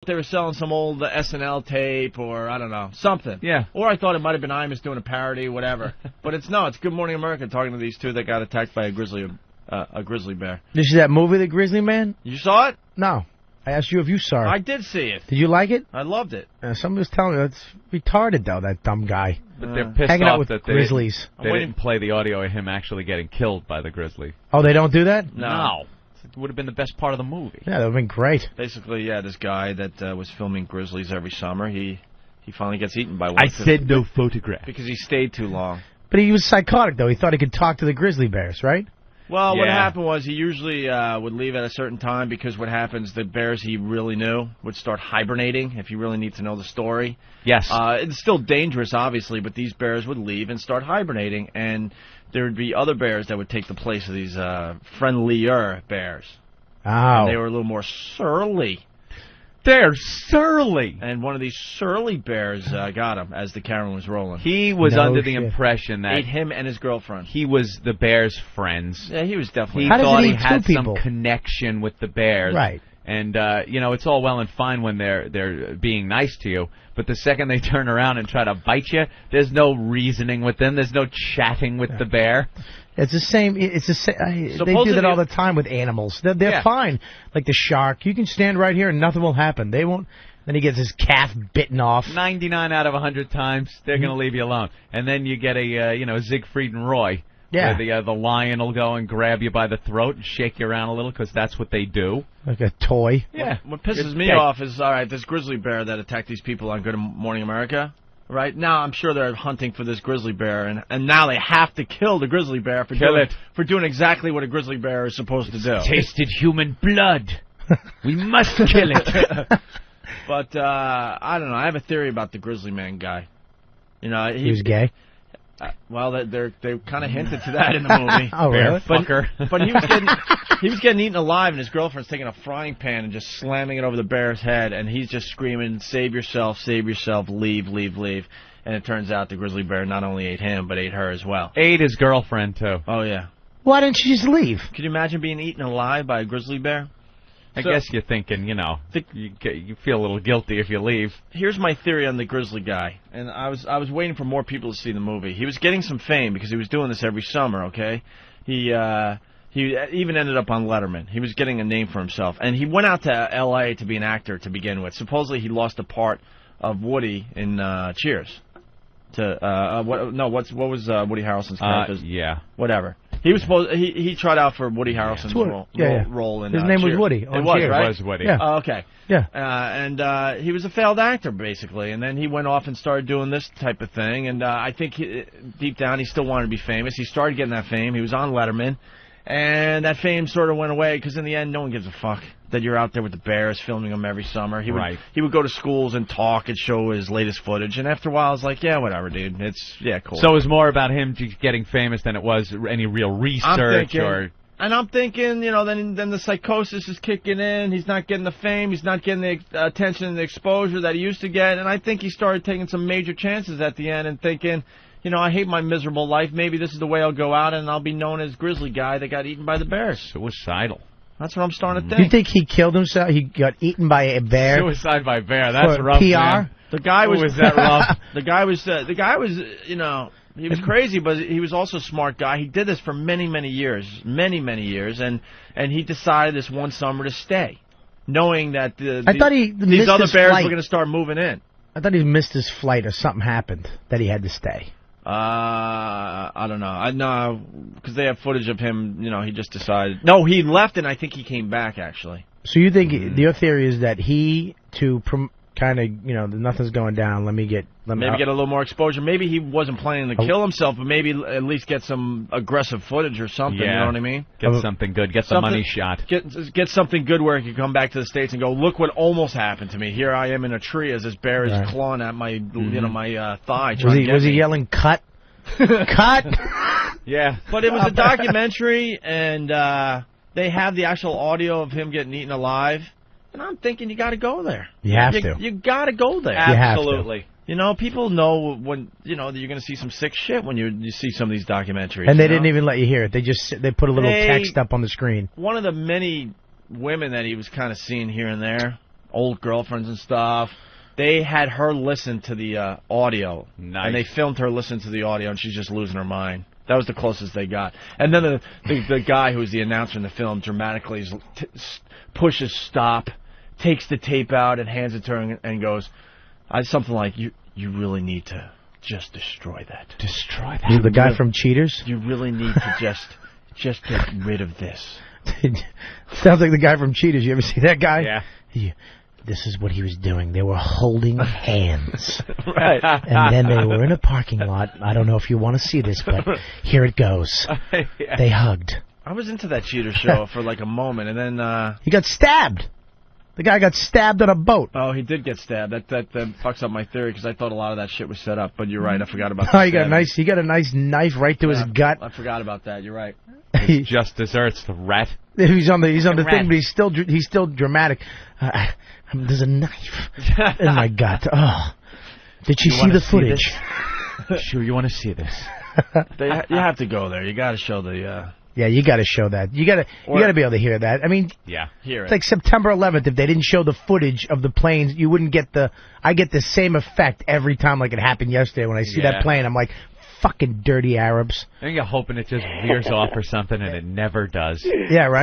they were selling some old SNL tape or, I don't know, something. Yeah. Or I thought it might have been Imus doing a parody, whatever. But it's Good Morning America talking to these two that got attacked by a grizzly bear. Did you see that movie, The Grizzly Man? You saw it? No. I asked you if you saw it. I did see it. Did you like it? I loved it. Somebody was telling me it's retarded, though, that dumb guy. But they're pissed Hanging out off with that grizzlies. They didn't play the audio of him actually getting killed by the grizzly. Oh, they don't do that? No. It would have been the best part of the movie. Yeah, that would have been great. Basically, yeah, this guy that was filming grizzlies every summer, he finally gets eaten by one. I said no photograph. Because he stayed too long. But he was psychotic, though. He thought he could talk to the grizzly bears, right? Well, what happened was he usually would leave at a certain time because what happens, the bears he really knew would start hibernating if you really need to know the story. Yes. It's still dangerous, obviously, but these bears would leave and start hibernating, and there would be other bears that would take the place of these friendlier bears. Oh. And they were a little more surly. They're surly. And one of these surly bears got him as the camera was rolling. He was under the impression that... Ate him and his girlfriend. He was the bear's friends. Yeah, he was definitely... He thought he had some connection with the bears. Right. And, it's all well and fine when they're being nice to you, but the second they turn around and try to bite you, there's no reasoning with them. There's no chatting with the bear. It's the same. They do that all the time with animals. They're fine. Like the shark, you can stand right here and nothing will happen. They won't. Then he gets his calf bitten off. 99 out of 100 times, they're going to leave you alone. And then you get a Siegfried and Roy. Yeah. Where the lion will go and grab you by the throat and shake you around a little because that's what they do. Like a toy. Yeah. What pisses me off is, all right, this grizzly bear that attacked these people on Good Morning America. Right now, I'm sure they're hunting for this grizzly bear, and now they have to kill the grizzly bear for doing exactly what a grizzly bear is supposed to do. Tasted human blood. We must kill it. But I don't know. I have a theory about the Grizzly Man guy. You know, he was gay. Well, they kind of hinted to that in the movie. Oh, really? But he was getting eaten alive, and his girlfriend's taking a frying pan and just slamming it over the bear's head, and he's just screaming, "Save yourself! Save yourself! Leave! Leave! Leave!" And it turns out the grizzly bear not only ate him, but ate her as well. Ate his girlfriend too. Oh yeah. Why didn't you just leave? Could you imagine being eaten alive by a grizzly bear? I guess you're thinking, you feel a little guilty if you leave. Here's my theory on the grizzly guy, and I was waiting for more people to see the movie. He was getting some fame because he was doing this every summer. Okay, he even ended up on Letterman. He was getting a name for himself, and he went out to L.A. to be an actor to begin with. Supposedly, he lost a part of Woody in Cheers. What was Woody Harrelson's character? Yeah, whatever. He was supposed. He tried out for Woody Harrelson's role in. His name was Cheers. Woody. It was, right? It was Woody. Yeah. Oh, okay. Yeah. And he was a failed actor basically, and then he went off and started doing this type of thing. And I think deep down he still wanted to be famous. He started getting that fame. He was on Letterman, and that fame sort of went away because in the end, no one gives a fuck that you're out there with the Bears filming them every summer. He would go to schools and talk and show his latest footage, and after a while, I was like, yeah, whatever, dude. Cool. So it was more about him getting famous than it was any real research And I'm thinking, then the psychosis is kicking in. He's not getting the fame. He's not getting the attention and the exposure that he used to get. And I think he started taking some major chances at the end and thinking, I hate my miserable life. Maybe this is the way I'll go out and I'll be known as Grizzly Guy that got eaten by the Bears. Suicidal. That's what I'm starting to think. You think he killed himself? He got eaten by a bear? Suicide by bear. That's rough, PR? Man. The guy was that rough? The guy was, he was crazy, but he was also a smart guy. He did this for many, many years, and he decided this one summer to stay, knowing that these other bears were going to start moving in. I thought he missed his flight or something happened that he had to stay. I don't know. I know because they have footage of him. He just decided. No, he left, and I think he came back actually. So you think your theory is that he kind of nothing's going down. Let me get a little more exposure. Maybe he wasn't planning to kill himself, but maybe at least get some aggressive footage or something. Yeah. You know what I mean? Get something good. Get the money shot. Get something good where he can come back to the States and go, look what almost happened to me. Here I am in a tree as this bear is clawing at my my thigh. Was he yelling cut? Cut? Yeah. But it was a documentary, and they have the actual audio of him getting eaten alive. And I'm thinking you got to go there. You have to. You got to go there. Absolutely. People know when that you're going to see some sick shit when you see some of these documentaries. And they didn't even let you hear it. They put a little text up on the screen. One of the many women that he was kind of seeing here and there, old girlfriends and stuff. They had her listen to the audio, and they filmed her listen to the audio, and she's just losing her mind. That was the closest they got. And then the guy who was the announcer in the film dramatically pushes stop, takes the tape out, and hands it to her and goes, something like, "You really need to just destroy that. Destroy that." The guy from Cheaters? You really need to just get rid of this. Sounds like the guy from Cheaters. You ever see that guy? Yeah. This is what he was doing. They were holding hands. Right. And then they were in a parking lot. I don't know if you want to see this, but here it goes. Yeah. They hugged. I was into that Cheater show for like a moment, and then... He got stabbed. The guy got stabbed on a boat. Oh, he did get stabbed. That fucks up my theory, because I thought a lot of that shit was set up. But you're right. I forgot about that. Oh, he got a nice knife right to his gut. I forgot about that. You're right. Just desserts the rat. He's on the thing, but he's still dramatic. There's a knife in my gut. Oh, did she see the footage? Sure, you want to see this? You have to go there. You got to show the. Yeah, you got to show that. You got to be able to hear that. I mean, hear it. It's like September 11th. If they didn't show the footage of the planes, you wouldn't get I get the same effect every time, like it happened yesterday. When I see that plane, I'm like, fucking dirty Arabs. I think you're hoping it just veers off or something, and it never does. Yeah, right.